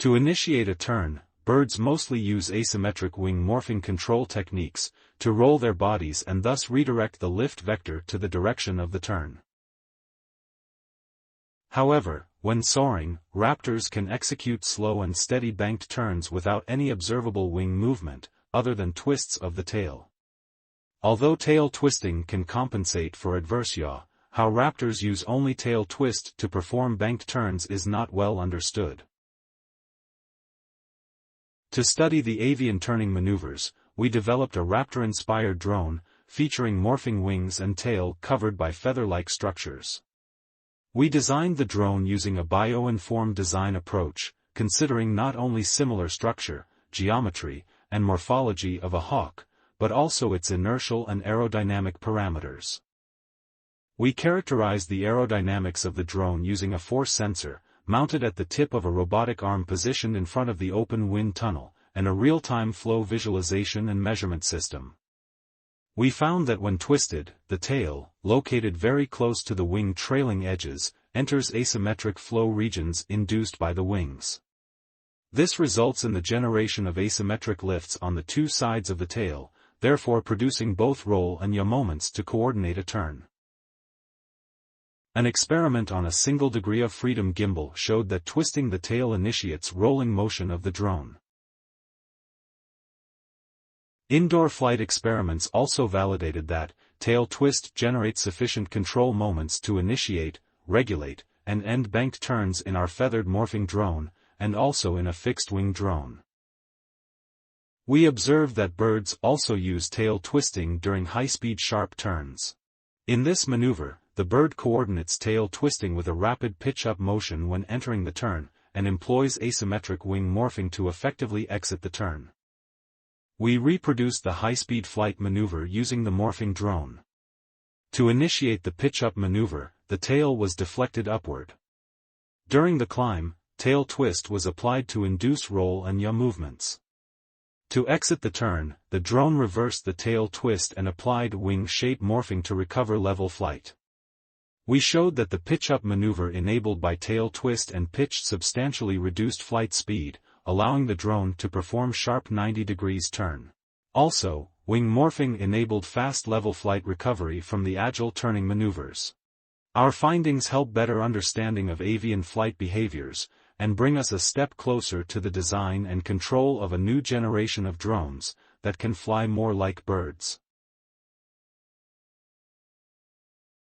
To initiate a turn, birds mostly use asymmetric wing-morphing control techniques to roll their bodies and thus redirect the lift vector to the direction of the turn. However, when soaring, raptors can execute slow and steady banked turns without any observable wing movement, other than twists of the tail. Although tail twisting can compensate for adverse yaw, how raptors use only tail twist to perform banked turns is not well understood. To study the avian turning maneuvers, we developed a raptor-inspired drone, featuring morphing wings and tail covered by feather-like structures. We designed the drone using a bio-informed design approach, considering not only similar structure, geometry, and morphology of a hawk, but also its inertial and aerodynamic parameters. We characterized the aerodynamics of the drone using a force sensor, mounted at the tip of a robotic arm positioned in front of the open wind tunnel, and a real-time flow visualization and measurement system. We found that when twisted, the tail, located very close to the wing trailing edges, enters asymmetric flow regions induced by the wings. This results in the generation of asymmetric lifts on the two sides of the tail, therefore producing both roll and yaw moments to coordinate a turn. An experiment on a single degree of freedom gimbal showed that twisting the tail initiates rolling motion of the drone. Indoor flight experiments also validated that tail twist generates sufficient control moments to initiate, regulate, and end banked turns in our feathered morphing drone, and also in a fixed-wing drone. We observed that birds also use tail twisting during high-speed sharp turns. In this maneuver, the bird coordinates tail twisting with a rapid pitch-up motion when entering the turn, and employs asymmetric wing morphing to effectively exit the turn. We reproduced the high-speed flight maneuver using the morphing drone. To initiate the pitch-up maneuver, the tail was deflected upward. During the climb, tail twist was applied to induce roll and yaw movements. To exit the turn, the drone reversed the tail twist and applied wing shape morphing to recover level flight. We showed that the pitch-up maneuver enabled by tail twist and pitch substantially reduced flight speed, allowing the drone to perform sharp 90 degrees turn. Also, wing morphing enabled fast level flight recovery from the agile turning maneuvers. Our findings help better understanding of avian flight behaviors, and bring us a step closer to the design and control of a new generation of drones that can fly more like birds.